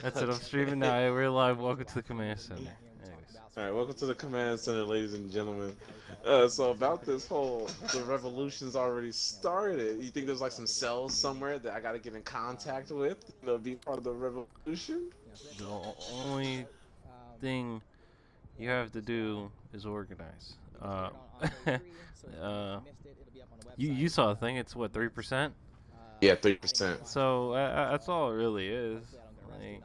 That's it. I'm streaming now. Hey, we're live. Welcome to the command center. Anyways. All right, welcome to the command center, ladies and gentlemen. So about this whole, the revolution's already started. You think there's like some cells somewhere that I got to get in contact with, be part of the revolution? The only thing you have to do is organize. uh, you saw the thing. It's what 3%. Yeah, 3%. So that's all it really is. Like,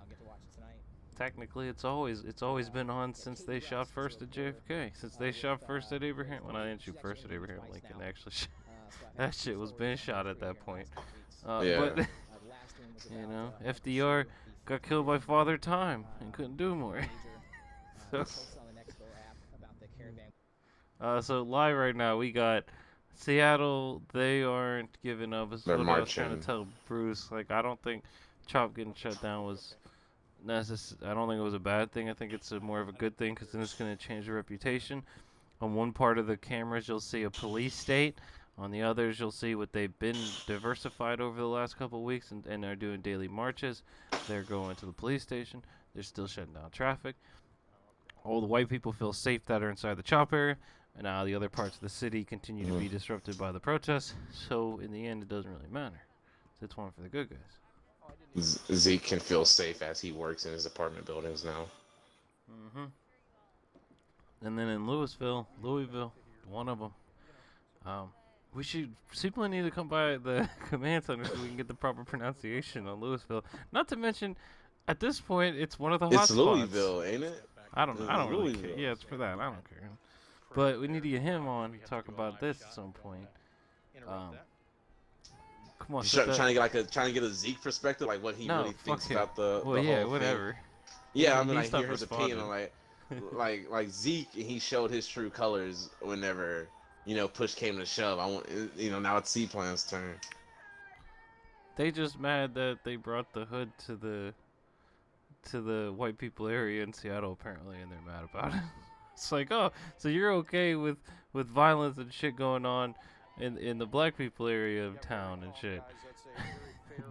technically, it's always been on since they shot first at JFK. Since they shot first at Abraham. When I didn't shoot first at Abraham Lincoln, actually, that shit was been shot at that point. Yeah. But FDR got killed by Father Time and couldn't do more. so, so live right now we got Seattle. They aren't giving up. This is They're what I was trying to marching. tell Bruce. Like, I don't think Chop getting shut down was I don't think it was a bad thing. I think it's more of a good thing because then it's going to change the reputation. On one part of the cameras, you'll see a police state. On the others, you'll see what they've been diversified over the last couple of weeks and are doing daily marches. They're going to the police station. They're still shutting down traffic. All the white people feel safe that are inside the chop area, and now the other parts of the city continue to be disrupted by the protests. So in the end, it doesn't really matter. It's one for the good guys. Zeke can feel safe as he works in his apartment buildings now. Mm-hmm. And then in Louisville, one of them. We should simply need to come by the command center so we can get the proper pronunciation on Louisville. Not to mention, at this point, it's one of the hot It's spots. Louisville, ain't it? I don't know. I don't really care. Louisville. Yeah, it's for that. I don't care. But we need to get him on to talk about this at some point. Come on, Trying to get trying to get a Zeke perspective, like what he no, really thinks him. about the Well, the yeah, whole whatever. thing. Yeah, I mean, He I stopped hear his opinion on responding. like Zeke. He showed his true colors whenever push came to shove. I want now it's C-Plan's turn. They just mad that they brought the hood to the white people area in Seattle apparently, and they're mad about it. It's like, oh, so you're okay with violence and shit going on in the black people area of town and shit.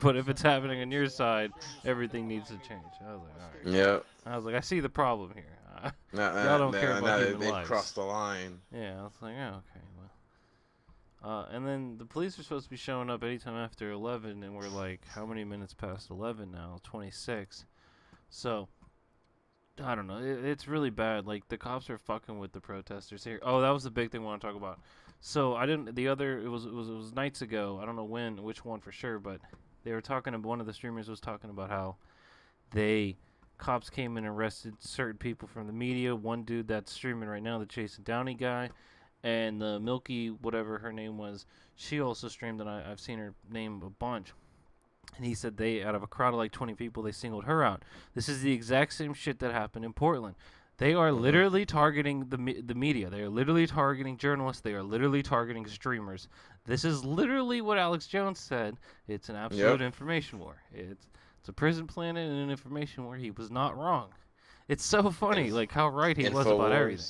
But if it's happening on your side, everything needs to change. I was like, all right. Yeah. I was like, I see the problem here. Y'all Now, don't care about human they've lives. crossed the line. Yeah, I was like, oh, okay, well. And then the police are supposed to be showing up anytime after 11, and we're like, how many minutes past 11 now? 26. So, I don't know. It's really bad. Like, the cops are fucking with the protesters here. Oh, that was the big thing I want to talk about. So, I didn't, the other, it was nights ago. I don't know which one for sure, but they were talking, one of the streamers was talking about how cops came and arrested certain people from the media. One dude that's streaming right now, the Jason Downey guy, and the Milky, whatever her name was, she also streamed, and I've seen her name a bunch. And he said out of a crowd of like 20 people, they singled her out. This is the exact same shit that happened in Portland. They are literally targeting the media. They are literally targeting journalists. They are literally targeting streamers. This is literally what Alex Jones said. It's an absolute information war. It's a prison planet and an information war. He was not wrong. It's so funny, like how right he was about everything.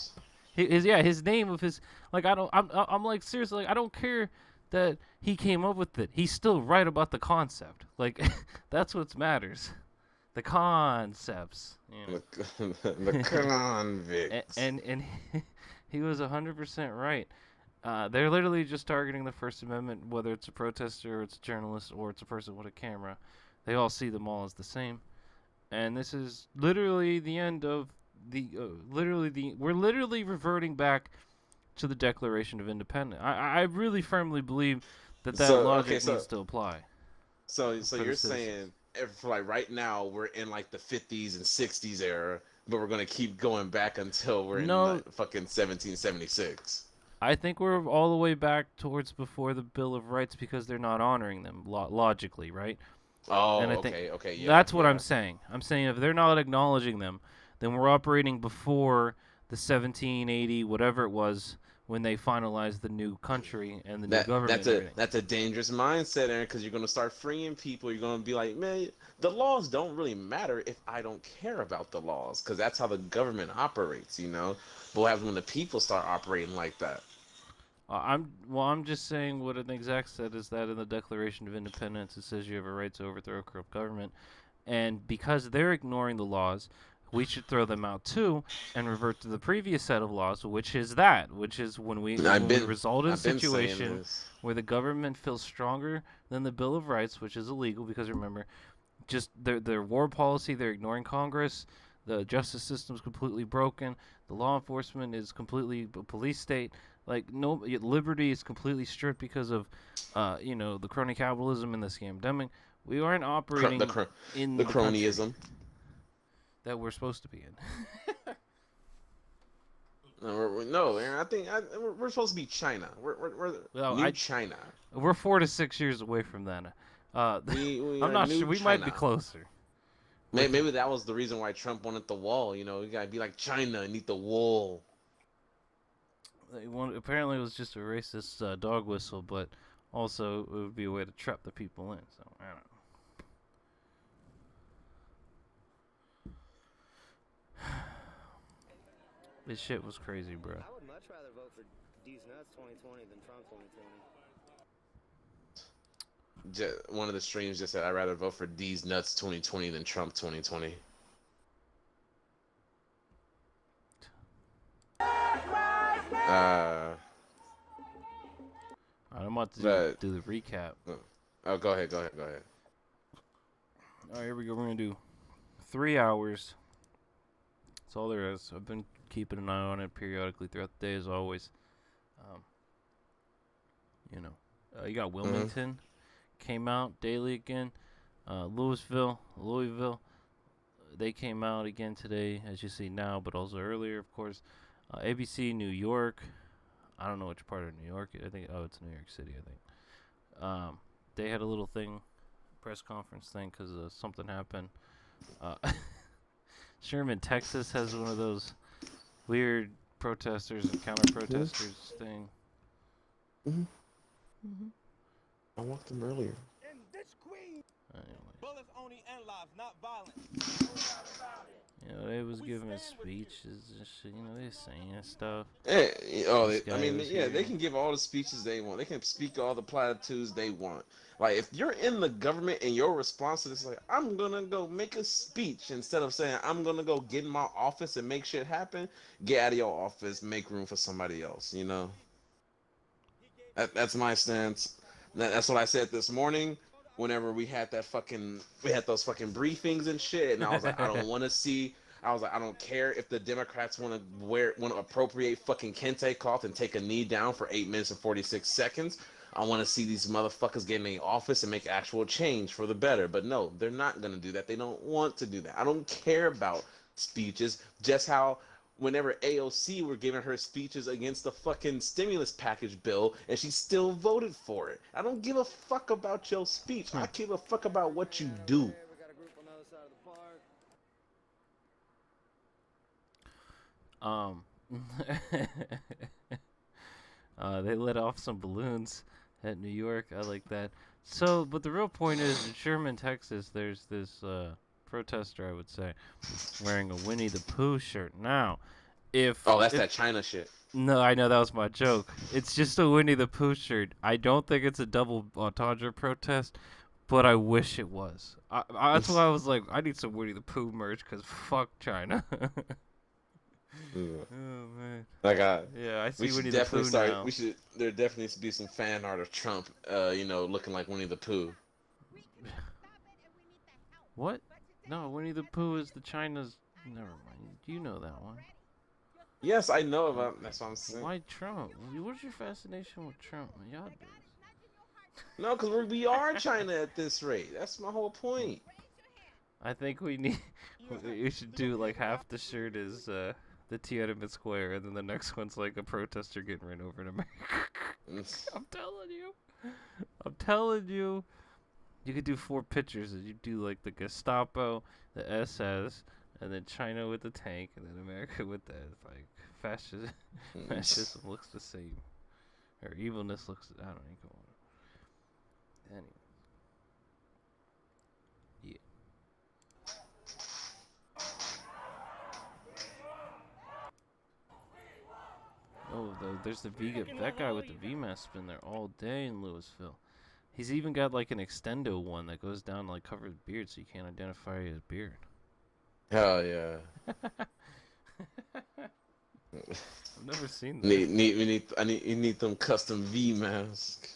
Infowars. His name of his, like, I'm like, seriously, like, I don't care that he came up with it. He's still right about the concept. Like, that's what matters. The concepts. You know. The convicts. And he was 100% right. They're literally just targeting the First Amendment, whether it's a protester, or it's a journalist, or it's a person with a camera. They all see them all as the same. And this is literally the end of we're literally reverting back to the Declaration of Independence. I really firmly believe that logic needs to apply. So For the you're citizens. saying for like right now we're in like the 50s and 60s era, but we're gonna keep going back until we're in No, like fucking 1776. I think we're all the way back towards before the Bill of Rights because they're not honoring them logically, right? And Oh, I think okay, yeah, that's what I'm yeah. saying. I'm saying if they're not acknowledging them, then we're operating before the 1780 whatever it was when they finalized the new country and the new government That's and a everything. that's a dangerous mindset, Aaron, because you're gonna start freeing people. You're gonna be like, man, the laws don't really matter if I don't care about the laws, because that's how the government operates, you know. But what happens when the people start operating like that? I'm just saying what an exec said is that in the Declaration of Independence it says you have a right to overthrow a corrupt government, And because they're ignoring the laws, we should throw them out too and revert to the previous set of laws, which is when we result in a I've been saying situation this. where the government feels stronger than the Bill of Rights, which is illegal because remember, just their war policy, they're ignoring Congress. The justice system is completely broken. The law enforcement is completely a police state. Like no liberty is completely stripped because of, the crony capitalism and the scamdemic. We aren't operating in The the country cronyism. that we're supposed to be in. No, Aaron, I think we're supposed to be China. We're Well, new China. we're 4 to 6 years away from that. We I'm are not new sure. We might be China. closer. Maybe that was the reason why Trump wanted the wall. You gotta be like China and need the wall. Apparently, it was just a racist dog whistle, but also it would be a way to trap the people in. So I don't know. This shit was crazy, bro. I would much rather vote for D's Nuts 2020 than Trump 2020. One of the streams just said I'd rather vote for D's Nuts 2020 than Trump 2020. I'm about to do the recap. Oh, go ahead. All right, here we go. We're gonna do 3 hours. That's all there is. I've been keeping an eye on it periodically throughout the day, as always. You got Wilmington came out daily again. Louisville, they came out again today, as you see now, but also earlier, of course. ABC, New York. I don't know which part of New York. I think it's New York City. I think. They had a little press conference thing, because something happened. Sherman, Texas has one of those weird protesters and counter-protesters thing. I walked them earlier. Anyway. Bullets only end lives, not violence. They was giving speeches and shit. They saying stuff. Hey, They they can give all the speeches they want. They can speak all the platitudes they want. Like, if you're in the government and your response to this is like, I'm gonna go make a speech instead of saying I'm gonna go get in my office and make shit happen, get out of your office, make room for somebody else. That's my stance. That's what I said this morning. Whenever we had those fucking briefings and shit, and I was like, I don't want to see. I was like, I don't care if the Democrats want to appropriate fucking kente cloth and take a knee down for 8 minutes and 46 seconds. I want to see these motherfuckers get in the office and make actual change for the better. But no, they're not gonna do that. They don't want to do that. I don't care about speeches. Just how whenever AOC were giving her speeches against the fucking stimulus package bill, and she still voted for it. I don't give a fuck about your speech. I give a fuck about what you do. We got a group on the other side of the park. They let off some balloons at New York. I like that. So, but the real point is, in Sherman, Texas, there's this protester, I would say, wearing a Winnie the Pooh shirt. Now, that's that China shit. No, I know that was my joke. It's just a Winnie the Pooh shirt. I don't think it's a double entendre protest, but I wish it was. That's why I was like, I need some Winnie the Pooh merch, because fuck China. Oh man. Yeah, I see Winnie the Pooh now. There definitely needs to be some fan art of Trump, looking like Winnie the Pooh. What? No, Winnie the Pooh is the China's. Never mind. You know that one. Yes, I know about. That's what I'm saying. Why Trump? What's your fascination with Trump? Y'all do. No, because we are China at this rate. That's my whole point. I think we should do like half the shirt is the Tiananmen Square, and then the next one's like a protester getting run over in America. I'm telling you. You could do 4 pictures. You do like the Gestapo, the SS, and then China with the tank, and then America with that. It's like fascism looks the same, or evilness looks. I don't know. Anyway. Yeah. Oh, there's the V. That guy with the VMAS been there all day in Louisville. He's even got like an extendo one that goes down like covered beard, so you can't identify his beard. Hell yeah. I've never seen that. You need them custom V mask.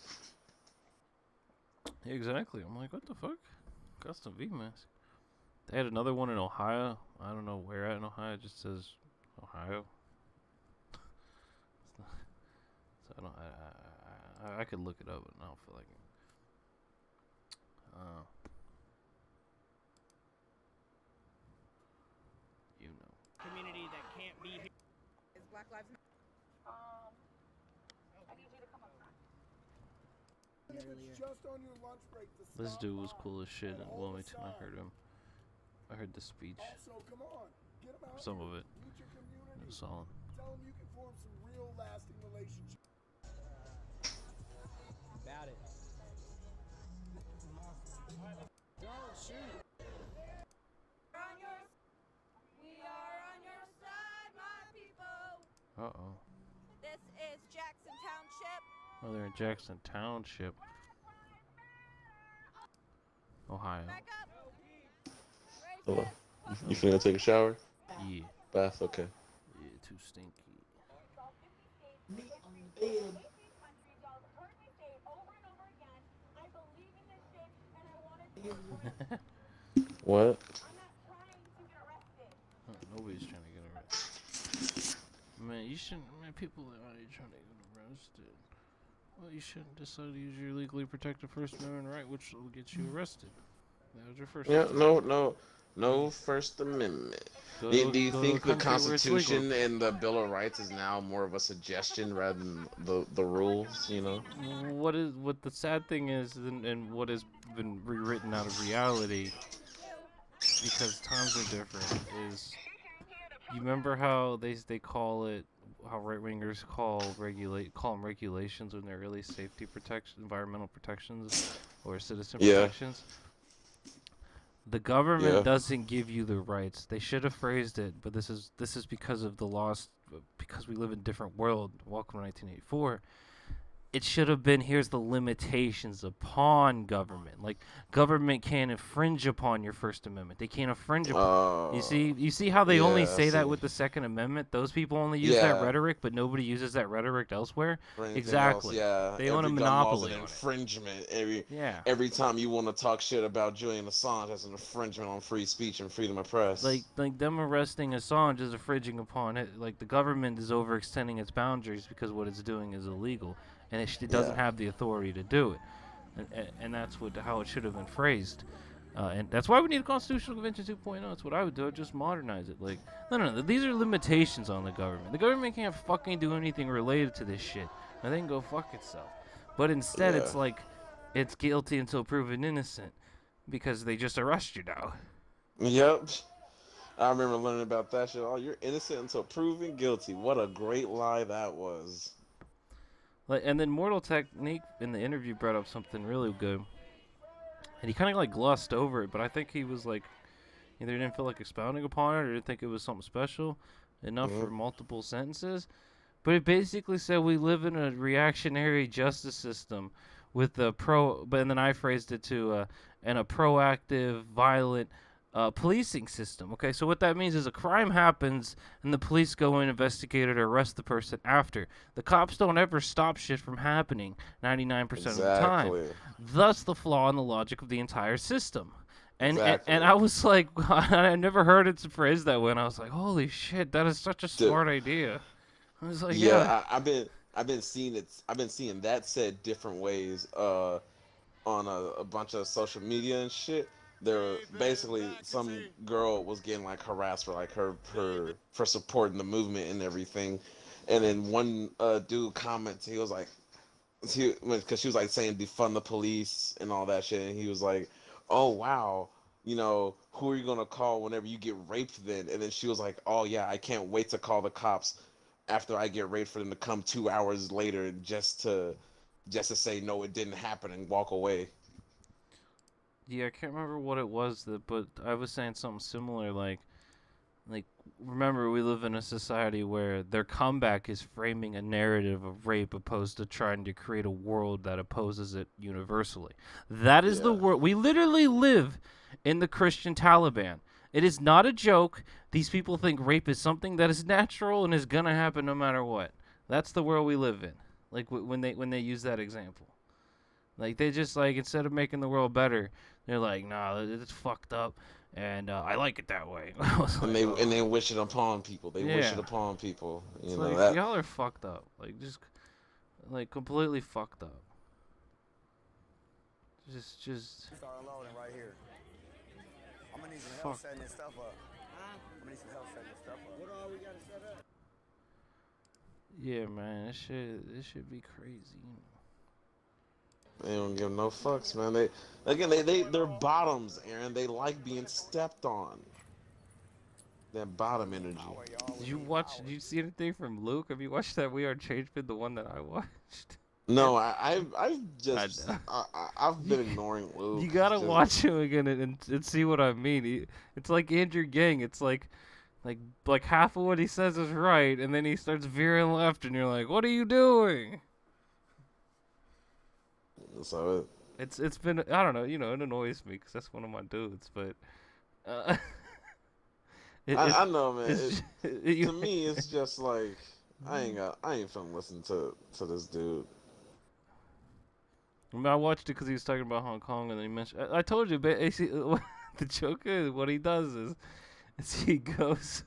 Yeah, exactly. I'm like, what the fuck? Custom V mask. They had another one in Ohio. I don't know where at in Ohio. It just says Ohio. So I don't. I could look it up, but I don't feel like it. You know. Community that can't be here. Is Black Lives Matter? This dude was cool as shit in Wilmington. I heard him. I heard the speech. Some of it. It was solid. Tell them you can form some real lasting relationships. About it. Don't shoot. We are on your side, my people. Uh-oh. This is Jackson Township. Oh, they're in Jackson Township, Ohio. Back up. Hello. You finna take a shower? Yeah. Bath? Okay. Yeah, too stinky. What? Nobody's trying to get arrested. Man, you shouldn't. Man, people that are trying to get arrested. Well, you shouldn't decide to use your legally protected First Amendment right, which will get you arrested. That was your first. Yeah, no First Amendment. Do you think the Constitution and the Bill of Rights is now more of a suggestion rather than the rules? You know. What the sad thing is, and what has been rewritten out of reality, because times are different. Is you remember how they call it? How right wingers call them regulations when they're really safety protection, environmental protections, or citizen protections. The government doesn't give you the rights. They should have phrased it, but this is because of the laws, because we live in a different world. Welcome to 1984. It should have been, here's the limitations upon government. Like, government can't infringe upon your First Amendment. They can't infringe upon. You see how they only say that with the Second Amendment? Those people only use that rhetoric, but nobody uses that rhetoric elsewhere. Exactly. They own a monopoly on infringement. it. Every time you want to talk shit about Julian Assange, that's an infringement on free speech and freedom of press. Like them arresting Assange is infringing upon it. Like, the government is overextending its boundaries because what it's doing is illegal. And it doesn't have the authority to do it, and that's how it should have been phrased, and that's why we need a constitutional convention 2.0. That's what I would do. I'd just modernize it. Like, no, these are limitations on the government. The government can't fucking do anything related to this shit. Now they can go fuck itself. But instead, it's like, it's guilty until proven innocent, because they just arrest you now. Yep. I remember learning about that shit. Oh, you're innocent until proven guilty. What a great lie that was. Like, and then Mortal Technique in the interview brought up something really good, and he kind of like glossed over it, but I think he was like, either didn't feel like expounding upon it or didn't think it was something special enough for multiple sentences. But it basically said we live in a reactionary justice system with and then I phrased it to and a proactive, violent policing system. Okay, so what that means is a crime happens and the police go in, investigate it, or arrest the person after. The cops don't ever stop shit from happening 99% of the time. Thus the flaw in the logic of the entire system. And I was like, I never heard it phrased that way, and I was like, holy shit, that is such a smart idea. I was like, I've been seeing it. I've been seeing that said different ways on a bunch of social media and shit. There basically some girl was getting like harassed for like her for supporting the movement and everything, and then one dude commented, he was like, because she was like saying defund the police and all that shit, and he was like, oh wow, you know, who are you gonna call whenever you get raped then? And then she was like, oh yeah, I can't wait to call the cops after I get raped for them to come 2 hours later just to say no, it didn't happen and walk away. Yeah, I can't remember what it was, but I was saying something similar, like like, remember, we live in a society where their comeback is framing a narrative of rape opposed to trying to create a world that opposes it universally. That is the Yeah. world. We literally live in the Christian Taliban. It is not a joke. These people think rape is something that is natural and is gonna happen no matter what. That's the world we live in. Like when they use that example, like they just like instead of making the world better, they're like, nah, it's fucked up, and I like it that way. I was And like, they wish it upon people. They wish it Yeah. upon people. It's You know like that. y'all are fucked up. Like just like completely fucked up. Just Start unloading right here. I'm gonna need some help Fuck. setting this stuff up. I'm gonna need some help setting this stuff up. What all we gotta set up? yeah, man. This should be crazy. They don't give no fucks, man. They're bottoms, Aaron. They like being stepped on. That bottom energy. Did you see anything from Luke? Have you watched that We Are Changeman, the one that I watched? No, I've just know. I've been ignoring Luke. You gotta Just- watch him again and see what I mean. It's like Andrew Yang. It's like half of what he says is right, and then he starts veering left, and you're like, what are you doing? So It's been, I don't know, it annoys me because that's one of my dudes, but I know, man. it's To me, it's just like I ain't finna listen to this dude. I watched it because he was talking about Hong Kong, and then he mentioned. I told you, basically, the joke is what he does is he goes,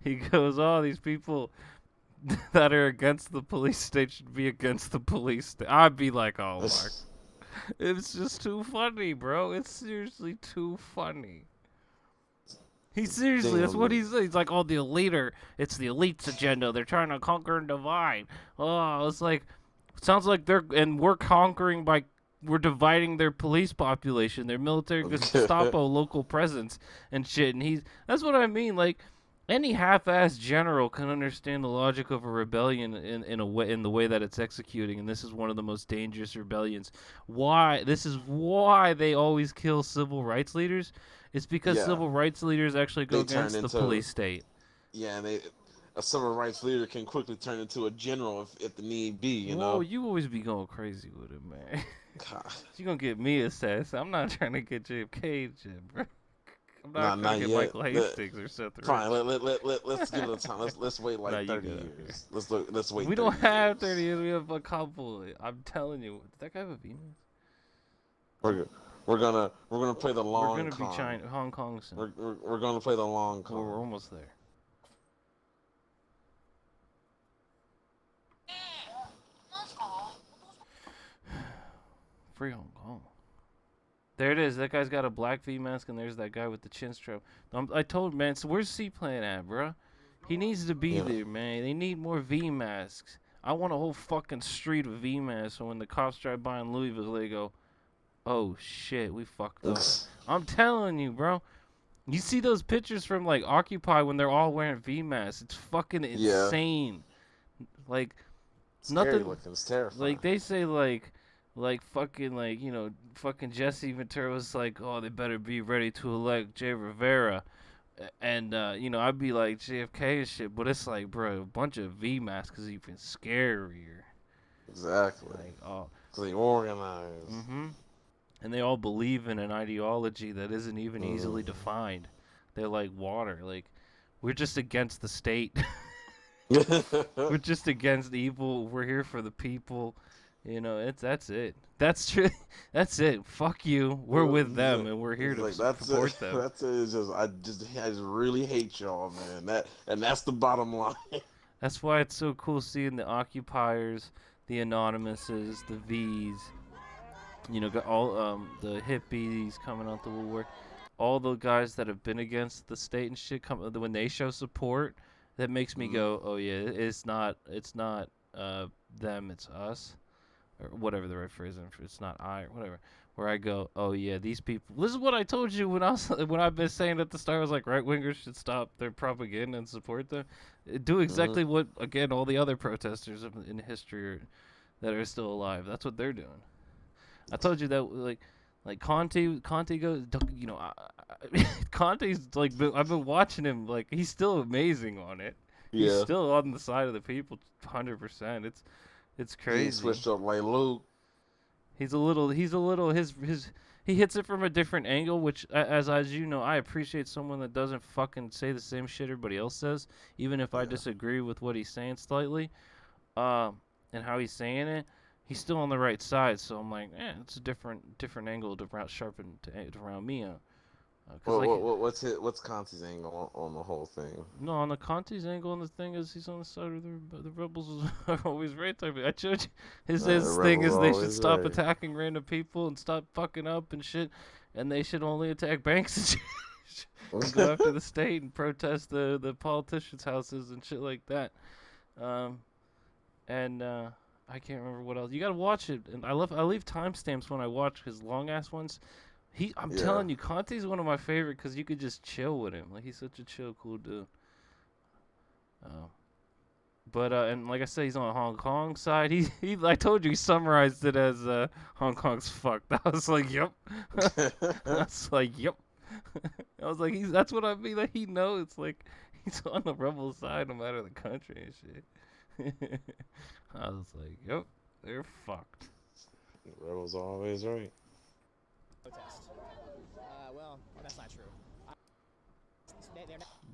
he goes, oh, these people that are against the police state should be against the police state. I'd be like, oh my, it's just too funny, bro. It's seriously too funny. That's what he says. He's like, oh, it's the elite's agenda. They're trying to conquer and divide. Oh, it's like, sounds like we're conquering we're dividing their police population, their military Gestapo local presence and shit. And that's what I mean. Like, any half-assed general can understand the logic of a rebellion in the way that it's executing, and this is one of the most dangerous rebellions. This is why they always kill civil rights leaders. It's because Yeah. civil rights leaders actually go They turn against the into- police state. Yeah, and a civil rights leader can quickly turn into a general if the need be. You Whoa, know. you always be going crazy with it, man. God. You gonna get me assassin. I'm not trying to get JFK shit, bro. I'm Nah, not trying not to get yet. Michael Hastings or Seth Fine, Rich. let's give it a time. Let's wait like Nah, you 30 good, years. Let's wait. We don't 30 have years. 30 years. We have a couple. I'm telling you. Did that guy have a Venus? We're gonna play the long. We're gonna con. be China, Hong Kong soon. We're gonna play the long con. We're almost there. Free Hong Kong. There it is. That guy's got a black V mask, and there's that guy with the chin strap. I told man, so where's Seaplane at, bro? He needs to be there, man. They need more V masks. I want a whole fucking street of V masks, so when the cops drive by in Louisville, they go, "Oh shit, we fucked up." I'm telling you, bro. You see those pictures from like Occupy when they're all wearing V masks? It's fucking insane. Like Scary nothing. looking. It's terrifying. Like they say, fucking Jesse Ventura was like, oh, they better be ready to elect Jay Rivera, and I'd be like JFK and shit, but it's like, bro, a bunch of V masks is even scarier. Exactly. Like, oh, So they organize. and they all believe in an ideology that isn't even easily defined. They're like water. Like, we're just against the state. We're just against evil. We're here for the people. That's it. That's true. That's it. Fuck you. We're with them, and we're here to support them. That's it. It's just I just really hate y'all, man. That's the bottom line. That's why it's so cool seeing the occupiers, the anonymouses, the V's. Got all the hippies coming out the woodwork. All the guys that have been against the state and shit when they show support, that makes me go, oh yeah, it's not them, it's us. Or whatever the right phrase is, it's not I or whatever. Where I go, oh yeah, these people. This is what I told you when I've been saying at the start. I was like, right wingers should stop their propaganda and support them. Do exactly what all the other protesters in history that are still alive. That's what they're doing. I told you that like Conte goes, Conte's like, I've been watching him. Like, he's still amazing on it. He's Yeah. still on the side of the people, 100%. It's He crazy. switched up like Luke. He's a little he hits it from a different angle, which as you know, I appreciate someone that doesn't fucking say the same shit everybody else says, even if I disagree with what he's saying slightly, and how he's saying it. He's still on the right side, so I'm like, it's a different angle to sharpen to round me out. What's Conti's angle on the whole thing? No, on the Conti's angle on the thing is he's on the side of the rebels are always right. I told you his thing is they should stop attacking random people and stop fucking up and shit, and they should only attack banks and shit. And go after the state and protest the politicians' houses and shit like that. I can't remember what else. You gotta watch it, and I leave timestamps when I watch his long ass ones. I'm telling you, Conte's one of my favorite because you could just chill with him. Like, he's such a chill, cool dude. And like I said, he's on Hong Kong side. I told you, he summarized it as Hong Kong's fucked. I was like, yep. I was like, yep. I was like, that's what I mean. Like, he knows, like, he's on the rebel side no matter the country and shit. I was like, yep, they're fucked. Rebels are always right. Protest. Well, that's not true.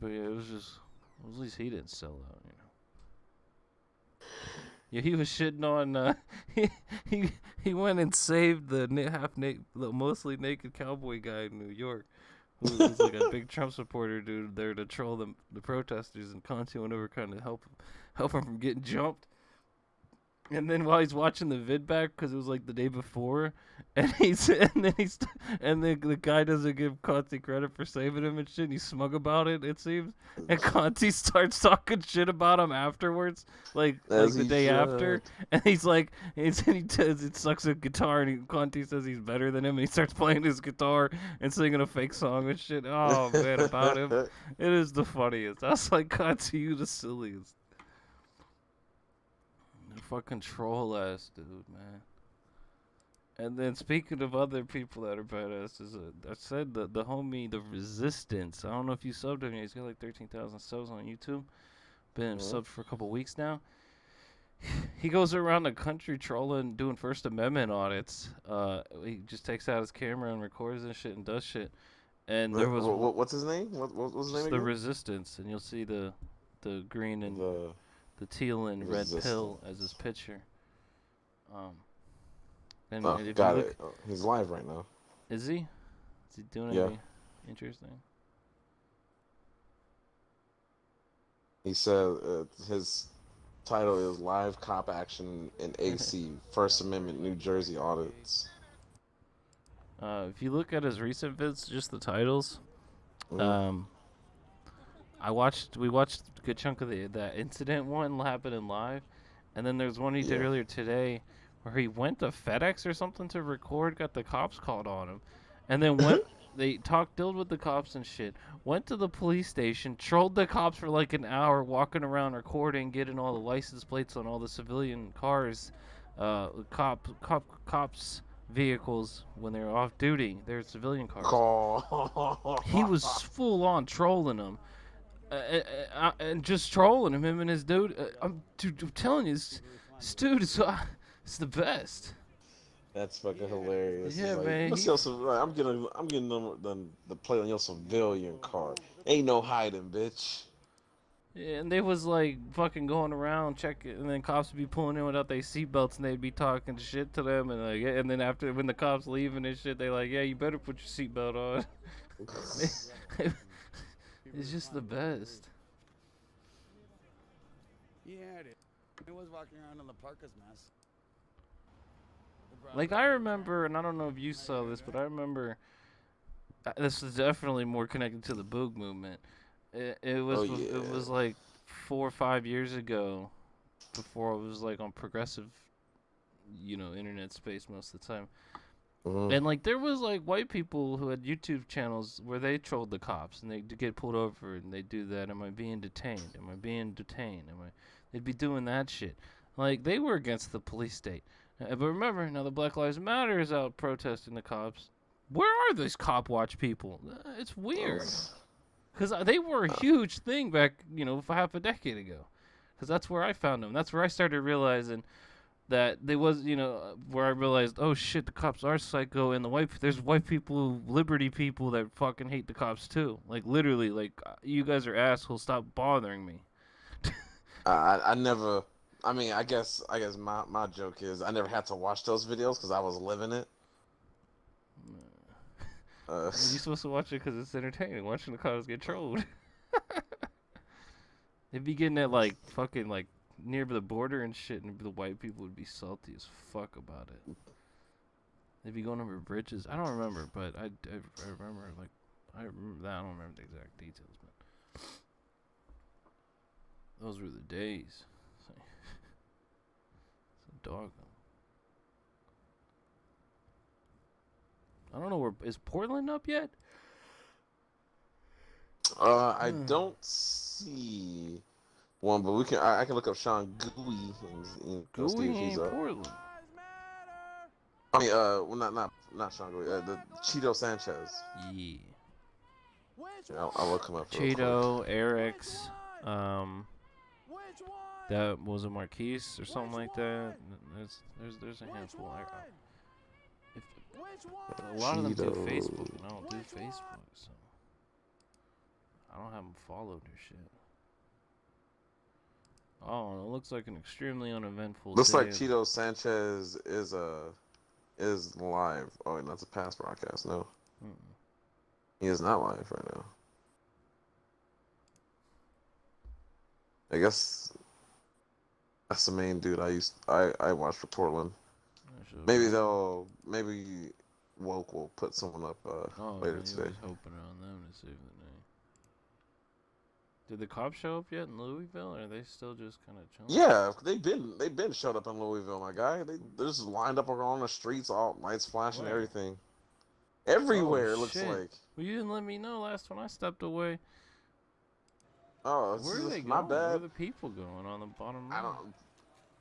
But yeah, it was just, at least he didn't sell out, you know. Yeah, he was shitting on, he went and saved the mostly naked cowboy guy in New York, who was like a big Trump supporter dude there to troll the protesters, and Conte went over kind of help him from getting jumped. And then while he's watching the vid back, because it was like the day before, and the guy doesn't give Conte credit for saving him and shit. And he's smug about it, it seems. And Conte starts talking shit about him afterwards, like the day after. And he's like, he sucks at guitar, and Conte says he's better than him. And he starts playing his guitar and singing a fake song and shit. Oh man, about him, it is the funniest. I was like, Conte, you the silliest. Fucking troll ass dude, man. And then speaking of other people that are badasses, I said the homie, the Resistance. I don't know if you subbed him yet. He's got like 13,000 subs on YouTube. Been subbed for a couple weeks now. He goes around the country trolling, doing First Amendment audits. He just takes out his camera and records and shit and does shit. And there was what's his name? What's his name again? The Resistance, and you'll see the green and the teal and red pill as his picture. And if got you look, it. He's live right now. Is he? Is he doing anything interesting? He said his title is Live Cop Action in AC First Amendment New Jersey Audits. If you look at his recent vids, just the titles. We watched a good chunk of that incident one happening live, and then there's one he did earlier today where he went to FedEx or something to record, got the cops called on him, and then they dealt with the cops and shit, went to the police station, trolled the cops for like an hour, walking around recording, getting all the license plates on all the civilian cars, cops vehicles when they're off duty, they're civilian cars. He was full on trolling them. And just trolling him and his dude. I'm telling you, this dude is the best. That's fucking hilarious. Yeah, man. I'm getting them the plate on your civilian car. Ain't no hiding, bitch. Yeah, and they was like fucking going around checking, and then cops would be pulling in without their seatbelts, and they'd be talking shit to them, and like, and then after when the cops leaving and shit, they like, yeah, you better put your seatbelt on. It's just the best. Yeah, it was walking around in the parka's mess. Like, I remember, and I don't know if you saw this, but I remember, this is definitely more connected to the Boog movement. It was like 4 or 5 years ago, before I was like on progressive, internet space most of the time. And like there was like white people who had YouTube channels where they trolled the cops and they'd get pulled over and they'd do that. Am I being detained? Am I being detained? They'd be doing that shit. Like they were against the police state. But remember, now the Black Lives Matter is out protesting the cops. Where are these cop watch people? It's weird. Because they were a huge thing back, for half a decade ago. Because that's where I found them. That's where I started realizing that there was, where I realized, oh shit, the cops are psycho, and there's white people, liberty people that fucking hate the cops too. Like literally, like you guys are assholes. Stop bothering me. I never. I mean, I guess my joke is I never had to watch those videos because I was living it. You're supposed to watch it because it's entertaining. Watching the cops get trolled. They'd be getting at like fucking like near the border and shit, and the white people would be salty as fuck about it. They'd be going over bridges. I don't remember, but I remember like I remember that. I don't remember the exact details, but those were the days. It's a dog. I don't know is Portland up yet? I don't see one, but I can look up Sean Gooey and see Gooey if he's ain't up. Portland. I mean, well, not Sean Gooey. The Cheeto Sanchez. Yeah. Yeah, I'll look him up. Real quick. Cheeto, Eric's, that was a Marquise or something like that. There's a handful. A lot of them do Facebook, and I don't do Facebook, so I don't have them followed or shit. Oh, it looks like an extremely uneventful Looks day. like Cheeto Sanchez is live. Oh, wait, that's a past broadcast. No, he is not live right now. I guess that's the main dude I watch for Portland. Maybe Woke will put someone up later today. I was hoping on them to save the day. Did the cops show up yet in Louisville, or are they still just kind of chilling? Yeah, they've been showed up in Louisville, my guy. They're just lined up around the streets, all lights flashing, everything. Everywhere it looks shit. like. Well, you didn't let me know last when I stepped away. Oh, Where are they my going? bad. Where are the people going on the bottom I row?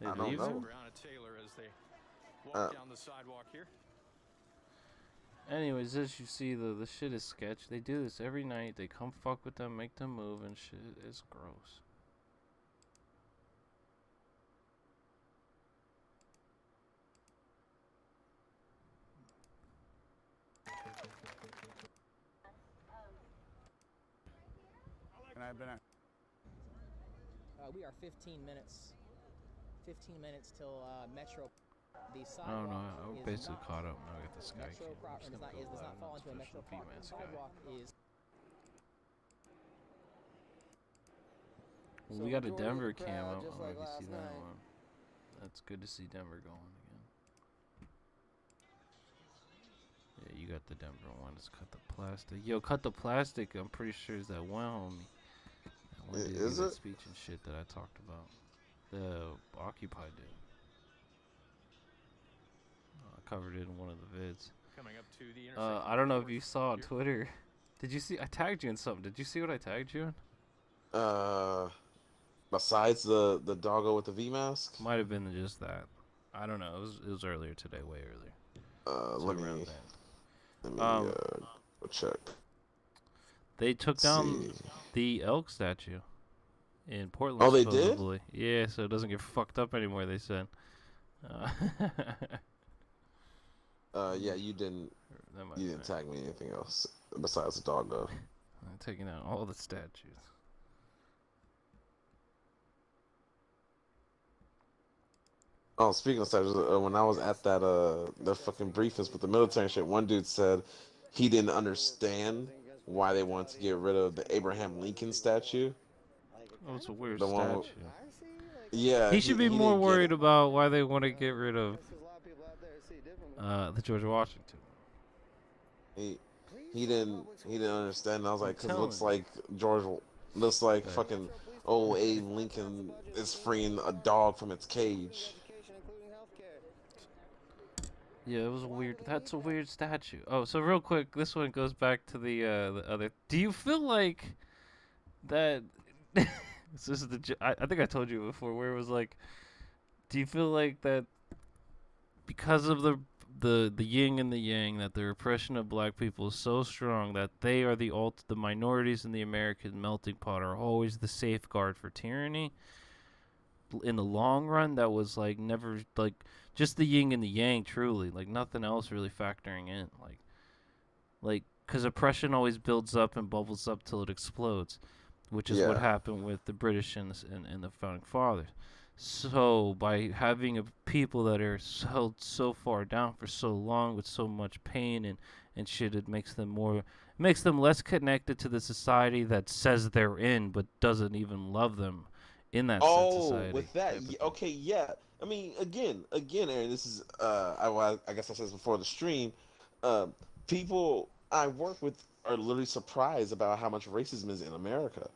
don't know. leaving? Brown and Taylor as they walk down the sidewalk here. Anyways, as you see, the shit is sketch. They do this every night. They come fuck with them, make them move, and shit. It's gross. And I've been We are 15 minutes. 15 minutes till Metro. The I sidewalk don't know. I'm is basically not caught up now. I got the sky Metro cam. I'm proper just does gonna not, go does not live fall on into a Metro special property. P-Man The sky. sidewalk is. Well, So we got a majority of the Denver crowd, cam. I just don't know like if you see last that night. one. That's good to see Denver going again. Yeah, you got the Denver one. Let's cut the plastic. Yo, cut the plastic. I'm pretty sure is that one homie. That one dude Is gave that it? speech and shit that I talked about. The Occupy dude. I covered it in one of the vids. coming up to the intersection. I don't know if you saw on Twitter. Did you see? I tagged you in something. Did you see what I tagged you in? Besides the doggo with the V mask. Might have been just that. I don't know. It was earlier today, way earlier. So Let me around then. go check. They took Let's down see. the elk statue in Portland. Oh, they did? supposedly. Yeah, so it doesn't get fucked up anymore. They said. Yeah, you didn't tag me anything else besides the doggo. I'm taking out all the statues. Oh, speaking of statues, when I was at that the fucking briefings with the military and shit, one dude said he didn't understand why they wanted to get rid of the Abraham Lincoln statue. Oh, it's a weird The one statue. with- Yeah, He should be more didn't get worried it. about why they want to get rid of the George Washington. He didn't understand. And I was like, because it telling looks you. like looks like Right. fucking old Abe Lincoln is freeing a dog from its cage. Yeah, it was a weird. That's a weird statue. Oh, so real quick, this one goes back to the other. Do you feel like that? This is I think I told you before, where it was like, do you feel like that because of the the yin and the yang, that the repression of black people is so strong that they are the minorities in the American melting pot are always the safeguard for tyranny. In the long run, that was like never like just the yin and the yang, truly, like nothing else really factoring in, like because oppression always builds up and bubbles up till it explodes, which is what Yeah. happened with the British and the founding fathers. So by having a people that are so far down for so long with so much pain and shit, it makes them less connected to the society that says they're in but doesn't even love them in that said Oh, society. with that, type of thing. okay, yeah. I mean, again, Aaron. This is I guess I said this before the stream. Uh, People I work with are literally surprised about how much racism is in America.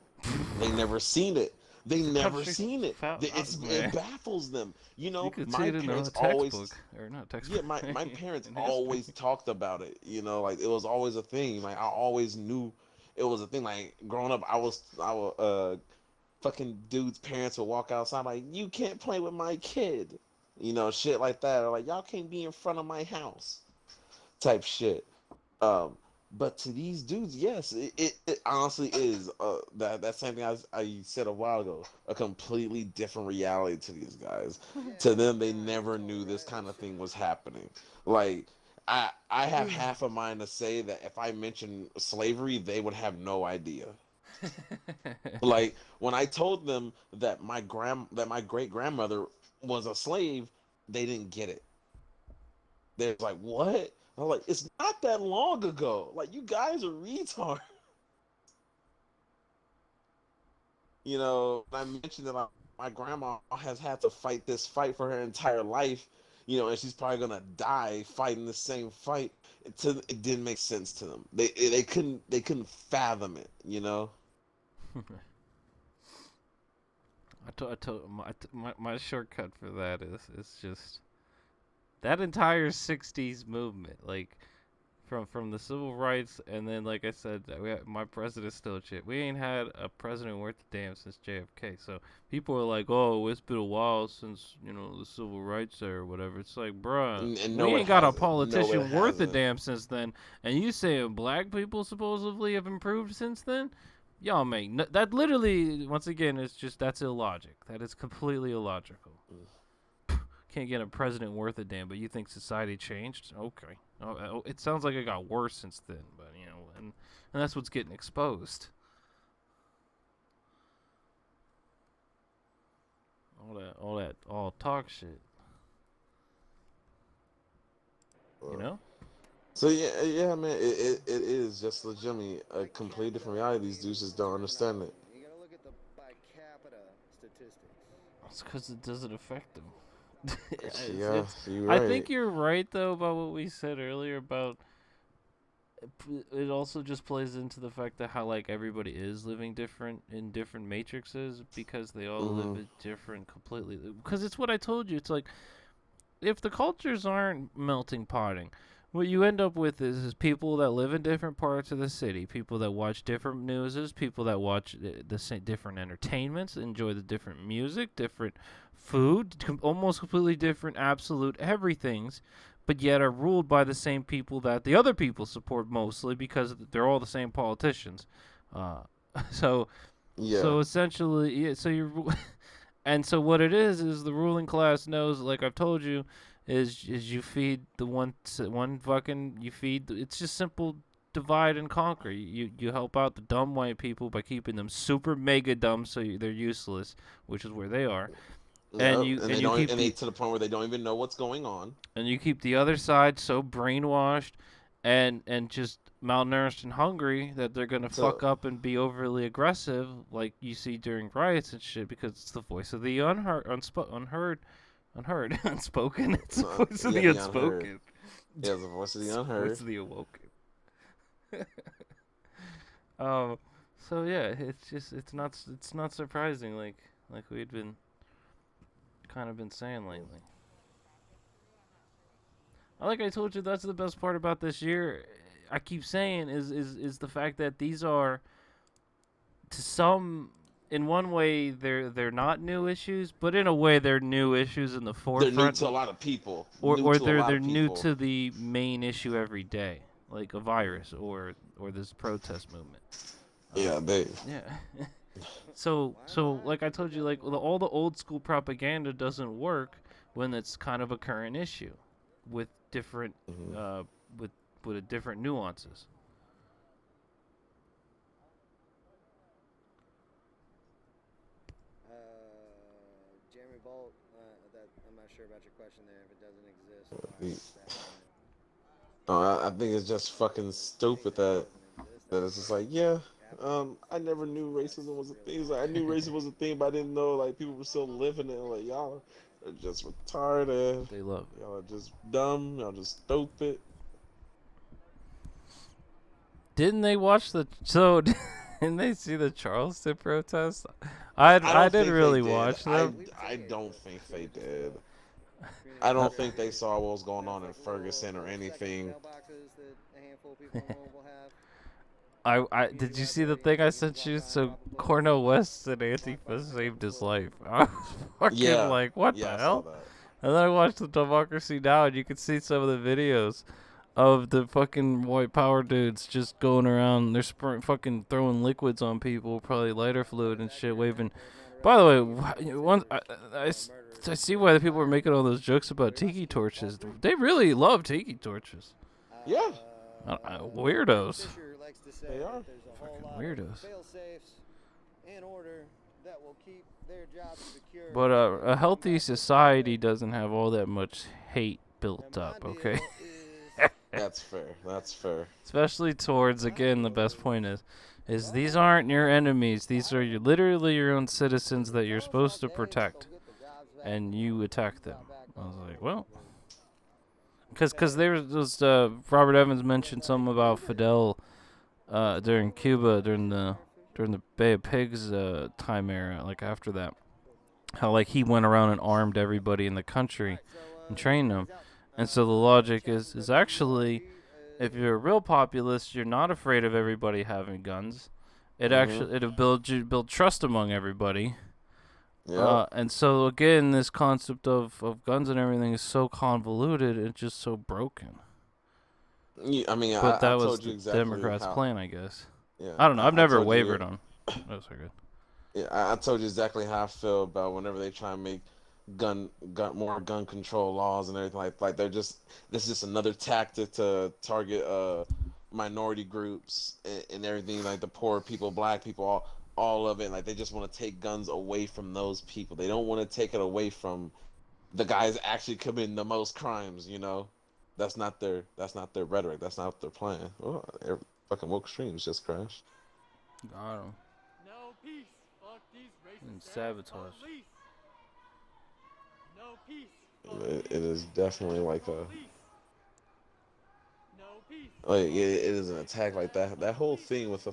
They never seen it. They never Country seen it. found It baffles them. You You know, could see my it in parents a always. textbook, or not Yeah, textbook. my parents in always history. talked about it. You know, like it was always a thing. Like I always knew it was a thing. Like growing up, I was fucking dudes' parents would walk outside like, "You can't play with my kid," you know, shit like that. Or like, "Y'all can't be in front of my house," type shit. Um, but to these dudes, yes, it honestly is that same thing I said a while ago. A completely different reality to these guys. To them, they never knew this kind of thing was happening. Like. I have half a mind to say that if I mention slavery, they would have no idea. Like when I told them that my great grandmother was a slave, they didn't get it. They're like, "What?" I'm like, "It's not that long ago. Like you guys are retard." You know, I mentioned that my grandma has had to fight this fight for her entire life. You know, and she's probably gonna die fighting the same fight. It didn't make sense to them. They couldn't fathom it. You know. I told my shortcut for that is just that entire '60s movement, like from the civil rights, and then like I said, my president's still shit. We ain't had a president worth a damn since JFK. So people are like, "Oh, it's been a while since the civil rights era or whatever." It's like, bruh, And we no, it ain't got a hasn't. No, it politician worth a hasn't. damn since then. And you saying black people supposedly have improved since then? Y'all make that literally once again is just that's illogic. That is completely illogical. Can't get a president worth a damn, but you think society changed? Okay. It sounds like it got worse since then, but and that's what's getting exposed. All talk shit. You know? So yeah, man, it is just legitimately a completely different reality. These dudes just don't understand it. You gotta look at the by capita statistics. It's because it doesn't affect them. Yeah, you're I right. think you're right though about what we said earlier about it also just plays into the fact that how like everybody is living different in different matrices because they all live Mhm. it different completely. Because it's what I told you. It's like if the cultures aren't melting potting, what you end up with is people that live in different parts of the city, people that watch different newses, people that watch the same different entertainments, enjoy the different music, different food, almost completely different absolute everythings, but yet are ruled by the same people that the other people support mostly because they're all the same politicians. Uh, so Yeah. so essentially, yeah, so you're and so what it is the ruling class knows, like I've told you, is you feed the one fucking you feed. It's just simple divide and conquer. You help out the dumb white people by keeping them super mega dumb, so they're useless, which is where they are. And Yep. you And and they you don't keep and they the to the point where they don't even know what's going on. other side so brainwashed and just malnourished and hungry that they're gonna fuck So up and be overly aggressive, like you see during riots and shit, because it's the voice of the unspoken. It's the voice of yeah, the the unheard. unspoken. Yeah, the voice of It's the the voice unheard. of the awoken. um. So yeah, it's not surprising, like we'd been kind of been saying lately. Like I told you, that's the best part about this year. I keep saying is the fact that these are to some in one way they're not new issues, but in a way they're new issues in the They're new forefront, to a lot of people. or New to a lot they're of new people. to the main issue every day, like a virus or this protest movement. Yeah, they. Yeah. So like I told you, like all the old school propaganda doesn't work when it's kind of a current issue, with different with different nuances. Jeremy Bolt, that I'm not sure about your question there. If it doesn't exist, why is that I think it's just fucking stupid that it's just like, yeah, I never knew racism was a thing. It's like, I knew racism was a thing, but I didn't know like people were still living it. Like y'all are just retarded. They love it. Y'all are just dumb. Y'all just stupid. Didn't they watch the so? Didn't they see the Charleston protest? I don't didn't think really they did. watch them. I don't think they did. I don't think they saw what was going on in Ferguson or anything. mailboxes that a handful of people in Louisville have? I did you see the thing I sent you? So Cornel West said Antifa saved his life. I was fucking Yeah, like, what yeah, the I saw hell? that. And then I watched the Democracy Now, and you could see some of the videos of the fucking white power dudes just going around. They're fucking throwing liquids on people, probably lighter fluid and shit, waving. By the way, I see why the people were making all those jokes about tiki torches. They really love tiki torches. Yeah. Weirdos. Fisher likes to say They are. that there's a whole Fucking lot weirdos. of fail-safes in order that will keep their jobs secure. But a healthy society doesn't have all that much hate built And my up, deal okay? is That's fair. That's fair. Especially towards, again, the best point is these aren't your enemies. These are literally your own citizens that you're supposed to protect, and you attack them. I was like, well, because there was Robert Evans mentioned something about Fidel during Cuba during the Bay of Pigs time era, like after that, how like he went around and armed everybody in the country and trained them. And so the logic is actually, if you're a real populist, you're not afraid of everybody having guns. It'll build trust among everybody. Yeah. And so again, this concept of guns and everything is so convoluted, it's just so broken. I mean, But that I was told you the exactly Democrats' how, plan, I guess. Yeah, I don't know. I've never told you, wavered on. That was so good. Yeah, I told you exactly how I feel about whenever they try and make more gun control laws and everything like this is just another tactic to target minority groups and everything, like the poor people, black people, all of it. Like they just want to take guns away from those people. They don't want to take it away from the guys actually committing the most crimes. You know, that's not their rhetoric. That's not their plan. Oh, fucking woke streams just crashed. Got him. No peace. Fuck these racist And ass sabotage. police. No peace. It is definitely like a No peace. like it is an attack like that. That whole thing with the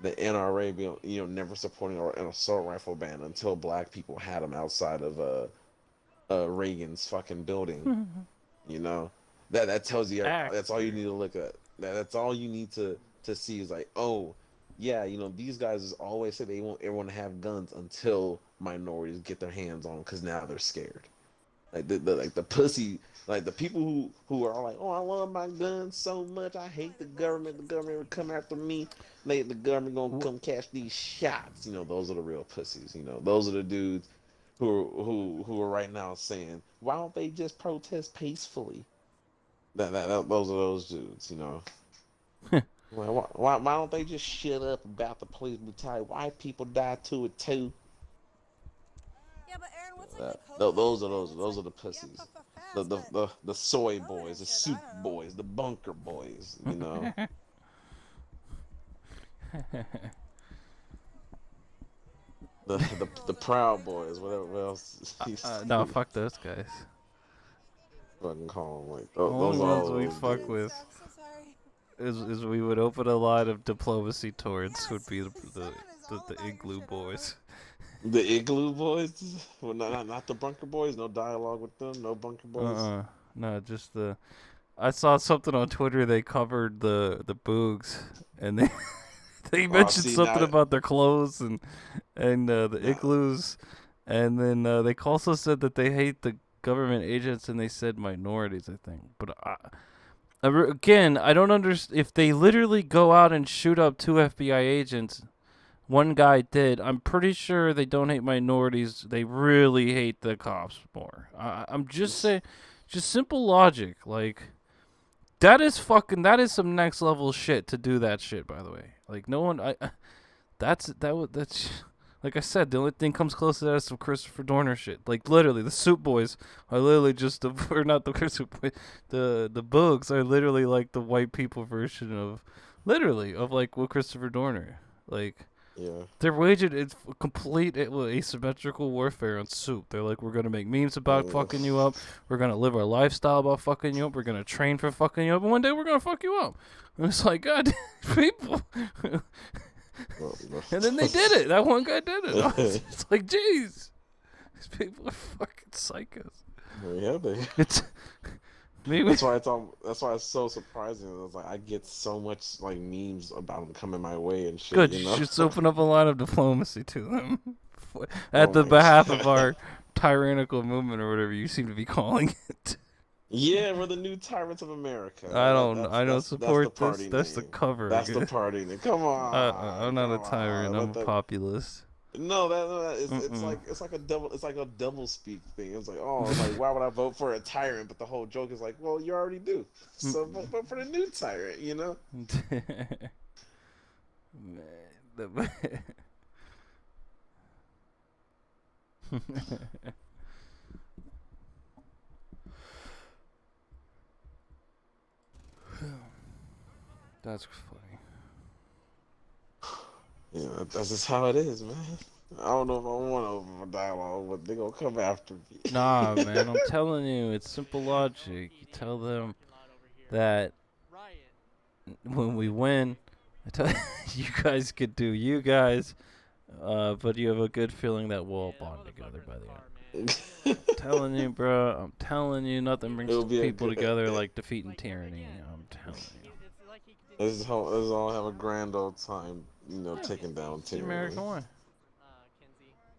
NRA being, never supporting an assault rifle ban until black people had them outside of Reagan's fucking building. You know, that tells you that's all you need to look at. That's all you need to see is like, oh, yeah, these guys always say they want everyone to have guns until minorities get their hands on them because now they're scared. Like the pussy, like the people who are all like, oh, I love my guns so much, I hate the government. The government would come after me. The government gonna come catch these shots. Those are the real pussies. Those are the dudes who are right now saying, why don't they just protest peacefully? Those are those dudes. Well, why don't they just shut up about the police brutality? White people die to it too. Yeah, but Aaron, what's like Those are the pussies. The soy boys, the soup boys, the bunker boys. the proud boys, whatever else. No, fuck those guys. Fucking call them like Only those ones all we those fuck dudes. with I'm so sorry. is we would open a line of diplomacy towards Yes, would be the 67 is all about your igloo shit, boys. The igloo boys? Well, not the bunker boys. No dialogue with them. No bunker boys. No, just the. I saw something on Twitter. They covered the boogs, and They Oh, mentioned see, something now, about their clothes and the now, igloos, and then they also said that they hate the government agents, and they said minorities, I think. But again, I don't understand if they literally go out and shoot up 2 FBI agents. One guy did. I'm pretty sure they don't hate minorities. They really hate the cops more. I'm just saying, just simple logic. Like, that is some next level shit to do that shit, by the way. Like, no one, that's like I said, the only thing comes close to that is some Christopher Dorner shit. Like, literally, the Soup Boys are literally just or not the Soup Boys, the Boogs are literally like the white people version of like what Christopher Dorner. Like, yeah. they're waging complete asymmetrical warfare on Soup. They're like, we're going to make memes about fucking you up. We're going to live our lifestyle about fucking you up. We're going to train for fucking you up. And one day we're going to fuck you up. And it's like, God, people. And then they did it. That one guy did it. It's like, jeez. These people are fucking psychos. Yeah, they. It's... Maybe. That's why it's so surprising. It's like I get so much like memes about them coming my way and shit. Good. You You know? should open up a line of diplomacy to them at Oh the my behalf God. of our tyrannical movement or whatever you seem to be calling it. Yeah, we're the new tyrants of America. I don't That's support the this. party That's the name. cover. That's the party name. Come on. I'm not a come tyrant. on. I'm a populist. No, it's like a double speak thing. It's like, oh, it's like, why would I vote for a tyrant? But the whole joke is like, well, you already do. So vote for the new tyrant, you know? Man, that's funny. Yeah, that's just how it is, man. I don't know if I want to open a dialogue, but they're going to come after me. Nah, man, I'm telling you, it's simple logic. You tell them that when we win, you guys could do you guys, but you have a good feeling that we'll all bond together by the end. I'm telling you, bro. I'm telling you, nothing brings It'll be people together like defeating tyranny. I'm telling you. Let's all have a grand old time, taking down It's the tyranny. American way.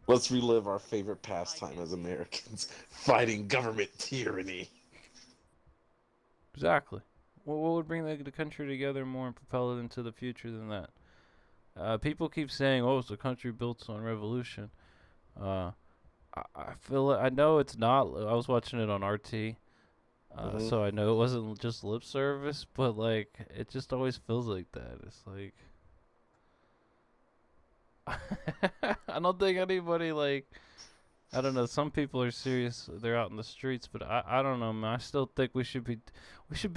Let's relive our favorite pastime as Americans, fighting government tyranny. Exactly. What would bring the country together more and propel it into the future than that? People keep saying, "Oh, it's a country built on revolution." I I know it's not. I was watching it on RT, so I know it wasn't just lip service, but like it just always feels like that. It's like I don't think anybody like. I don't know. Some people are serious. They're out in the streets, but I don't know, man. I still think we should be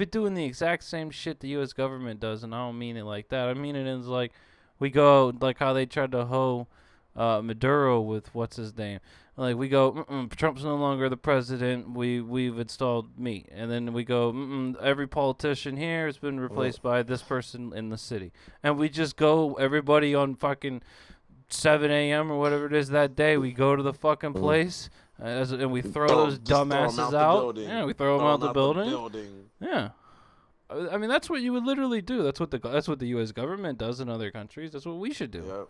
doing the exact same shit the U.S. government does, and I don't mean it like that. I mean it as like we go like how they tried to hoe Maduro with what's his name. Like we go, Trump's no longer the president. We've installed me, and then we go, every politician here has been replaced by this person in the city, and we just go everybody on fucking 7 a.m. or whatever it is that day. We go to the fucking place, and we throw those dumbasses out. Yeah, we throw them out the building. Yeah. I mean, that's what you would literally do. That's what the U.S. government does in other countries. That's what we should do. Yep.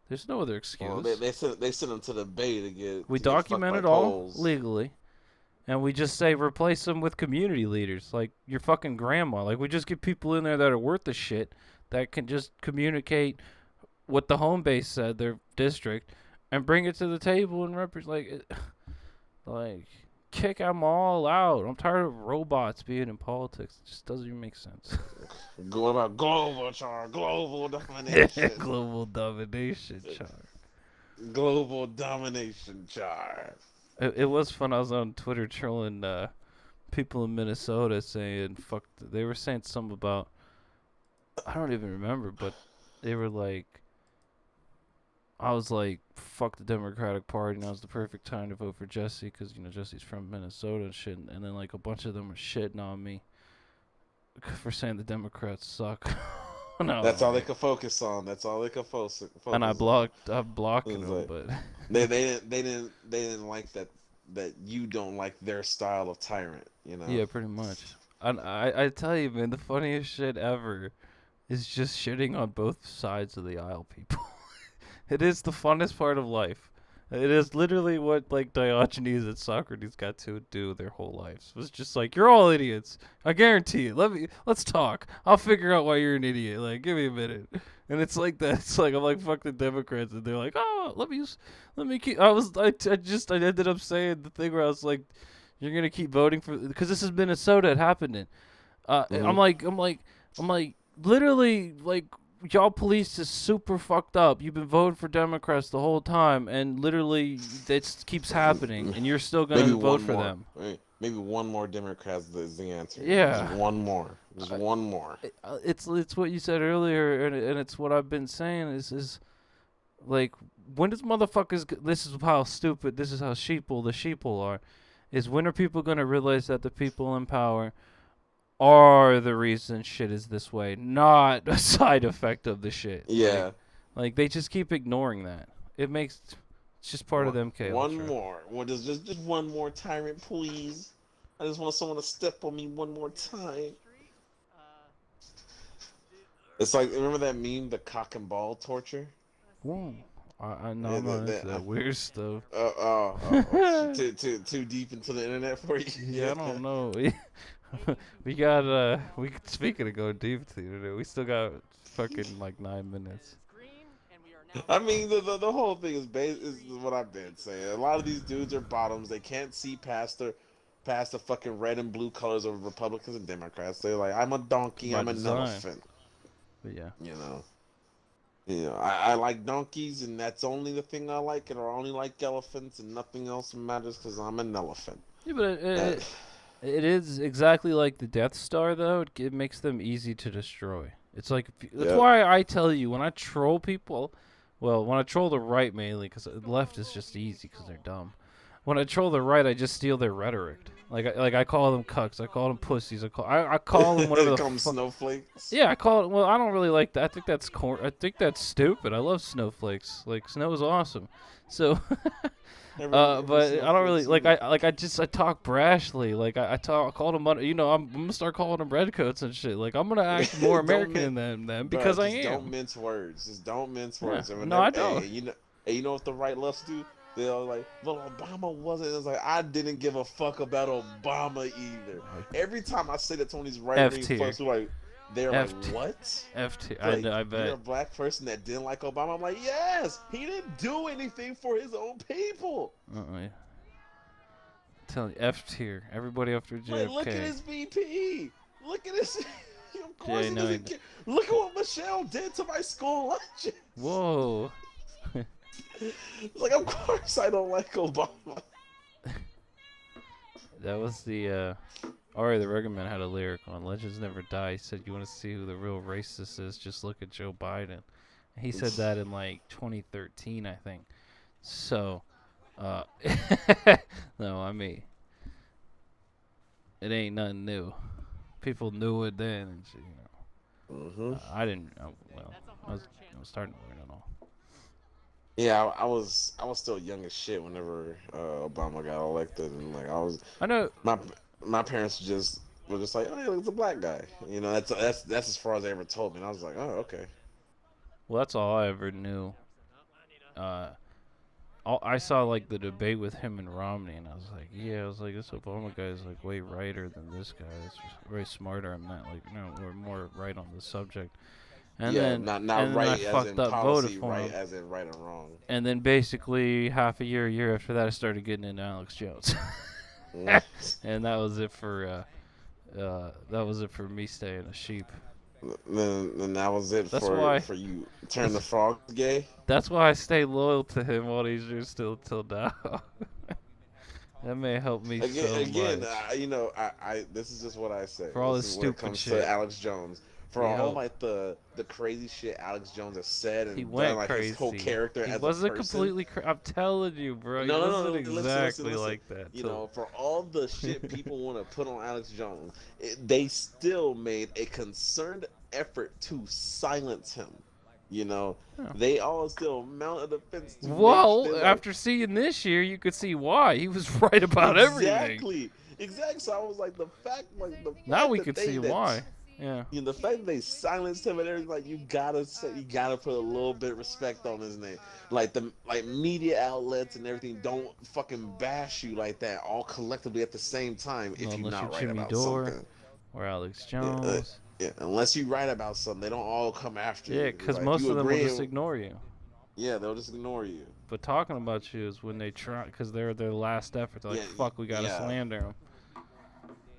There's no other excuse. Well, they sent them to the Bay to get. We to get document fucked it by all Poles. legally, and we just say replace them with community leaders, like your fucking grandma. Like we just get people in there that are worth the shit, that can just communicate what the home base said, their district, and bring it to the table and represent. Like kick them all out. I'm tired of robots being in politics. It just doesn't even make sense. Going about global domination. Global domination, char. Global domination char. It was fun. I was on Twitter trolling people in Minnesota saying fuck. They were saying something about, I don't even remember, but they were like, I was like, fuck the Democratic Party. Now's the perfect time to vote for Jesse because Jesse's from Minnesota and shit. And then like a bunch of them were shitting on me for saying the Democrats suck. No, That's all they could focus on. That's all they could focus. And I'm blocking them, like, but they didn't like that you don't like their style of tyrant. Yeah, pretty much. And I tell you, man, the funniest shit ever is just shitting on both sides of the aisle, people. It is the funnest part of life. It is literally what like Diogenes and Socrates got to do their whole lives. It was just like, you're all idiots. I guarantee it. Let's talk. I'll figure out why you're an idiot. Like, give me a minute. And it's like that. It's like I'm like, fuck the Democrats, and they're like, oh, let me keep. I ended up saying the thing where I was like, you're gonna keep voting for, because this is Minnesota. It happened in. I'm like, literally, like, y'all police is super fucked up. You've been voting for Democrats the whole time, and literally it keeps happening, and you're still gonna vote for them. Maybe one more Democrats is the answer. Yeah. Just one more. Just one more. It's what you said earlier, and it's what I've been saying is like, when does motherfuckers? This is how stupid. This is how sheeple the sheeple are. Is when are people gonna realize that the people in power are the reason shit is this way, not a side effect of the shit? Yeah. Like they just keep ignoring that. It's just part of them chaos. One more. Just one more tyrant, please. I just want someone to step on me one more time. It's like, remember that meme, the cock and ball torture? Whoa. I know I'm not into that weird stuff. Too deep into the internet for you? Yeah, I don't know. We got speaking of going deep into the internet, we still got fucking like 9 minutes. I mean, the whole thing is what I've been saying. A lot of these dudes are bottoms. They can't see past the fucking red and blue colors of Republicans and Democrats. They're like, I'm a donkey, I'm an elephant. But yeah. You know, I like donkeys, and that's only the thing I like, and I only like elephants, and nothing else matters because I'm an elephant. Yeah, but it is exactly like the Death Star, though. It makes them easy to destroy. It's like, that's why I tell you, when I troll people, well, when I troll the right mainly, because the left is just easy because they're dumb. When I troll the right, I just steal their rhetoric. Like I call them cucks, I call them pussies, I call them whatever. Call them snowflakes. Yeah, I call it. Well, I don't really like that. I think that's I think that's stupid. I love snowflakes. Like, snow is awesome. So, but I don't really like. I talk brashly. Like I call them. I'm gonna start calling them redcoats and shit. Like I'm gonna act more American than them because I am. Don't mince words. Just don't mince words. Yeah. No, I don't. You know what the right loves to do? They're like, well, Obama wasn't. It's like, I didn't give a fuck about Obama either. Every time I say that to one of these right-wing folks, they're like, what? F tier. Like, I bet. You're a black person that didn't like Obama? I'm like, yes, he didn't do anything for his own people. Yeah. I'm telling you, F tier. Everybody after JFK. Like, look at his VP. Look at his. Of course he doesn't care. Look at what Michelle did to my school lunches. Whoa. Like, of course I don't like Obama. That was the Ari the Rugged Man had a lyric on Legends Never Die. He said, you want to see who the real racist is, just look at Joe Biden. He said that in like 2013, I think. So no, I mean, it ain't nothing new. People knew it then, and I didn't. I was starting to learn it all. Yeah, I was still young as shit whenever Obama got elected, and like I know my parents were just like, oh, yeah, it's a black guy. You know, that's as far as they ever told me, and I was like, oh, okay. Well, that's all I ever knew. I saw like the debate with him and Romney, and I was like, this Obama guy is like way righter than this guy. It's way smarter. I'm not like, we're more right on the subject. And then not and right then I as fucked in up, policy, voted for right him. as in right or wrong. And then basically half a year after that, I started getting into Alex Jones. And that was it for me staying a sheep. Then that was it for you. Turn the frogs gay. That's why I stay loyal to him all these years still till now. That may help me again, much. I this is just what I say. For all this this is when it stupid comes shit. to Alex Jones. For all like the crazy shit Alex Jones has said and He went done, like crazy. his whole character He as wasn't a person. completely I'm telling you, bro. No, he wasn't listen. exactly like that. You know, for all the shit people want to put on Alex Jones, they still made a concerned effort to silence him. You know, they all still mounted a fence. After seeing this year, you could see why. He was right about everything. Exactly. So I was like, now we could see why. Yeah. You know, the fact that they silenced him and everything, like you gotta put a little bit of respect on his name. Like the media outlets and everything don't fucking bash you like that all collectively at the same time if Well, you're unless you're not right Jimmy about Dore something. or Alex Yeah, Jones. yeah, unless you write about something, they don't all come after Yeah, you. because Like if most you of them will agree, just ignore you. yeah, they'll just ignore you. But talking about you is when they try, because they're their last effort. They're like, Yeah, fuck, we gotta yeah. slander him.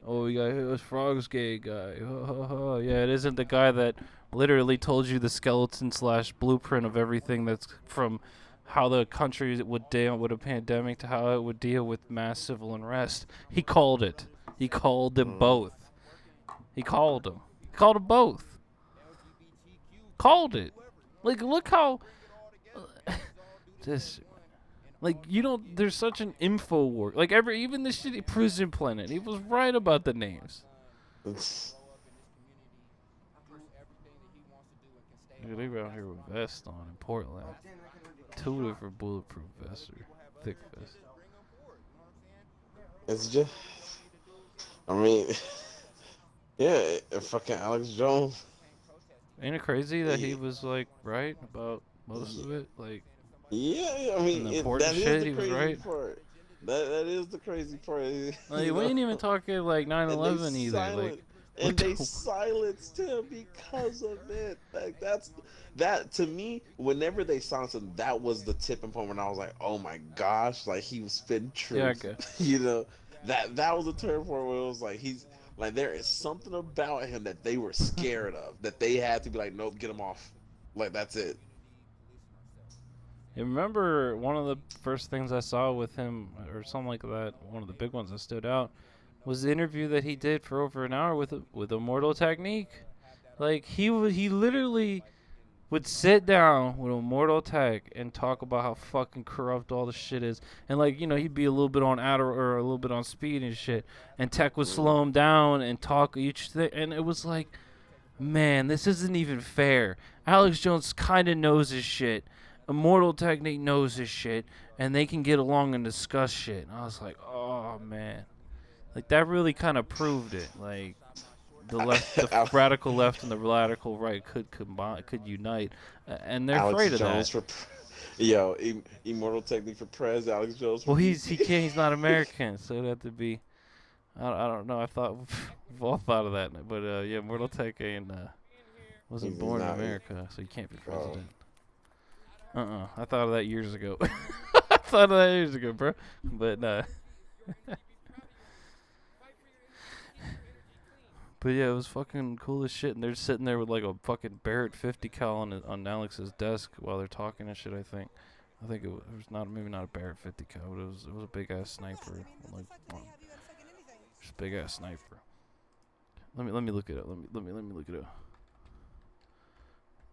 Oh, we got this Frogs Gay guy. Yeah, it isn't the guy that literally told you the skeleton / blueprint of everything that's from how the country would deal with a pandemic to how it would deal with mass civil unrest. He called it. He called them both. He called them. He called them both. Called it. Like, look how this. Like, you don't. There's such an info war. Like even the shitty Prison Planet. He was right about the names. Yeah, they were out here with vests on in Portland. 2 different bulletproof vests or thick vests. It's just, I mean, yeah, fucking Alex Jones. Ain't it crazy that he was like right about most of it? Like, Yeah, I and mean, the important that is shit, the he was crazy right. part. That is the crazy part. Like, You we know? ain't even talking like And 9/11 either. Like, they silenced him because of it. Like that to me. Whenever they silenced him, that was the tipping point when I was like, "Oh my gosh!" Like he was spitting yeah, I truth. guess. You know, that was the turning point where it was like he's like there is something about him that they were scared of that they had to be like, "Nope, get him off." Like that's it. You remember one of the first things I saw with him, or something like that, one of the big ones that stood out, was the interview that he did for over an hour with Immortal Technique. Like, he literally would sit down with Immortal Tech and talk about how fucking corrupt all the shit is. And, like, you know, he'd be a little bit on Adder or a little bit on speed and shit. And Tech would slow him down and talk each thing. And it was like, man, this isn't even fair. Alex Jones kind of knows his shit. Immortal Technique knows his shit, and they can get along and discuss shit. And I was like, oh man, like that really kind of proved it. Like the radical left and the radical right could combine, could unite, and they're Alex afraid of Jones that. yo, Immortal Technique for Prez. Alex Jones. Well, he's not American, so it'd have to be. I don't know. I thought we've all thought of that, but yeah, Immortal Tech ain't wasn't He's born in not. America, so he can't be president. I thought of that years ago. I thought of that years ago, bro. But nah. But yeah, it was fucking cool as shit. And they're sitting there with like a fucking Barrett 50 cal on Alex's desk while they're talking and shit. I think it was not maybe not a Barrett 50 cal, but it was a big ass sniper, like just big ass sniper. Let me look it up. Let me look it up.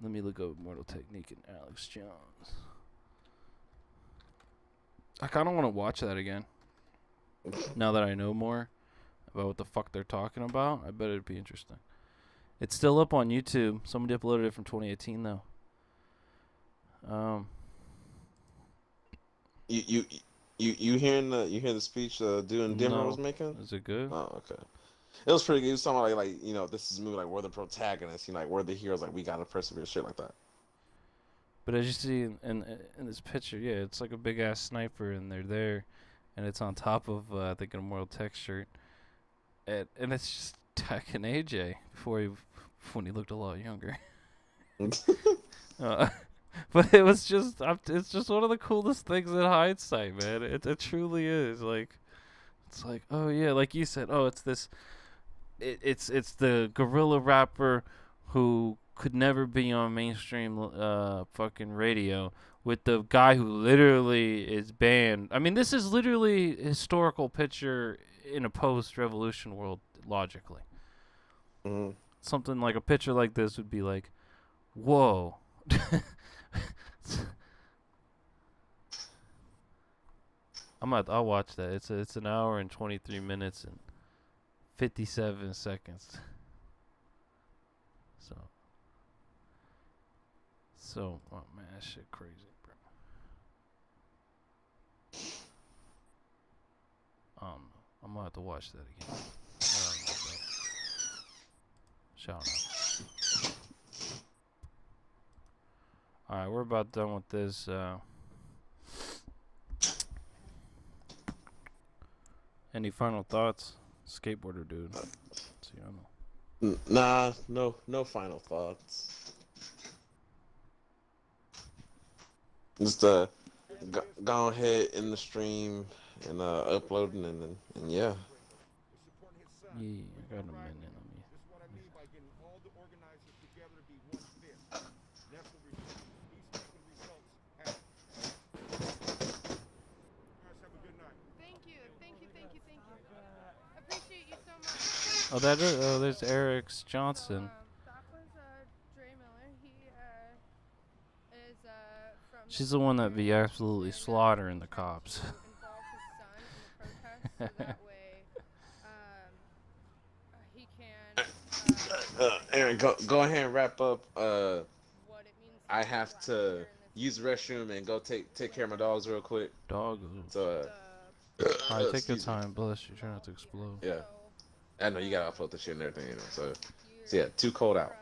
Let me look up Mortal Technique and Alex Jones. I kind of want to watch that again. Now that I know more about what the fuck they're talking about, I bet it'd be interesting. It's still up on YouTube. Somebody uploaded it from 2018 though. You hearing the speech dude in Denver was making? Is it good? Oh, okay. It was pretty good. He was talking about like you know, this is a movie like we're the protagonists, you know, like we're the heroes, like we gotta persevere, shit like that. But as you see in this picture, yeah, it's like a big ass sniper, and they're there, and it's on top of I think an Immortal Tech shirt, and it's just Tech and AJ when he looked a lot younger. But it was just it's just one of the coolest things in hindsight, man. It truly is. Like, it's like, oh yeah, like you said, oh it's this. It's the guerrilla rapper who could never be on mainstream fucking radio with the guy who literally is banned. I mean, this is literally a historical picture in a post-revolution world, logically. Mm-hmm. Something like a picture like this would be like, whoa. I'll watch that. It's an hour and 23 minutes and 57 seconds. So, oh man, that shit crazy, bro. I'm gonna have to watch that again. Shut up. Alright, we're about done with this. Any final thoughts? Skateboarder dude. See, I know. Nah, no final thoughts. Just go ahead in the stream and uploading and yeah. Yeah, I got a minute on me. This is what I mean by getting all the organizers together to be one fist. That's the result. He's making results happen. Guys, have a good night. Thank you. Appreciate you so much. Oh, that is. Oh, there's Eric Johnson. That was Dre Miller. He is from. She's the one that be absolutely slaughtering the cops. Involve his son in the protest, so that way he can. Aaron, go ahead and wrap up. What it means. I have to use the restroom and go take care of my dogs real quick. Dog. So Alright, take your excuse me. time. Bless you. Try not to explode. Yeah. I know you gotta upload the shit and everything, you know. So yeah, too cold out.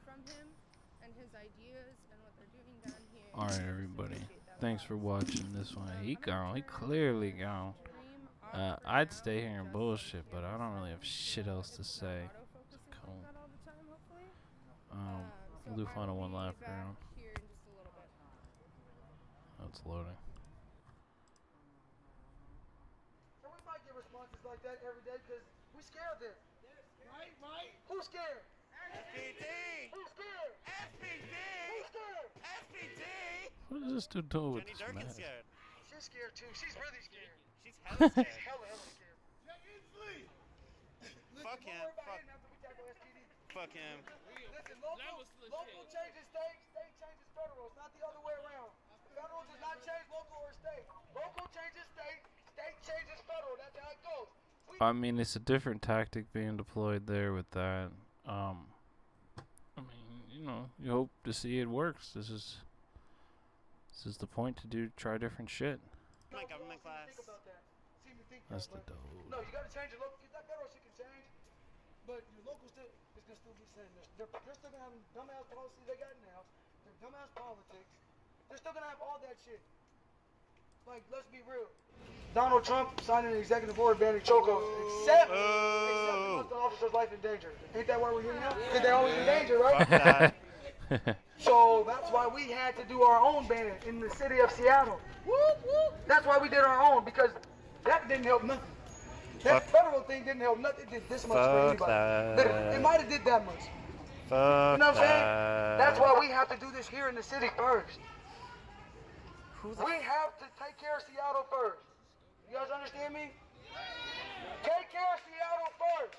From him and his ideas and what they're doing down here. Alright, everybody. Thanks for watching this one. He gone. He clearly gone. I'd stay here and bullshit, but I don't really have shit else to say. Cool. We'll do final one lap round. Oh, it's loading. So we might get responses like that every day because we scared them. Right? Who's scared? SPD! Who's scared? SPD! Who's scared? SPD! What is this dude doing with Jenny this Durkin's mask? scared. She's scared too. She's really scared. She's hella She's scared. hella scared. Fuck him. Fuck, After we tackle STD. fuck him. Listen, local changes state, state changes federal. It's not the other way around. Federal does not change local or state. Local changes state, state changes federal. That's how it goes. I mean, it's a different tactic being deployed there with that. I mean, you know, you hope to see it works. This is the point to try different shit. My government class. Think about that. See me think That's that, the but- dope. No, you gotta change your local. That federal shit can change, but your local still is gonna still be the same. They're still gonna have dumbass policies they got now. They're dumbass politics. They're still gonna have all that shit. Like, let's be real. Donald Trump signed an executive order banning chocos, except once the officer's life in danger. Ain't that why we're here now? Because they're always in danger, right? That. So that's why we had to do our own banning in the city of Seattle. That's why we did our own, because that didn't help nothing. That federal thing didn't help nothing. It did this much for anybody. Literally, it might have did that much. Fuck You know what I'm saying? that. That's why we have to do this here in the city first. We have to take care of Seattle first. You guys understand me? Take care of Seattle first.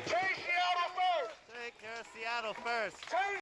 Take Seattle first. Take care of Seattle first. Take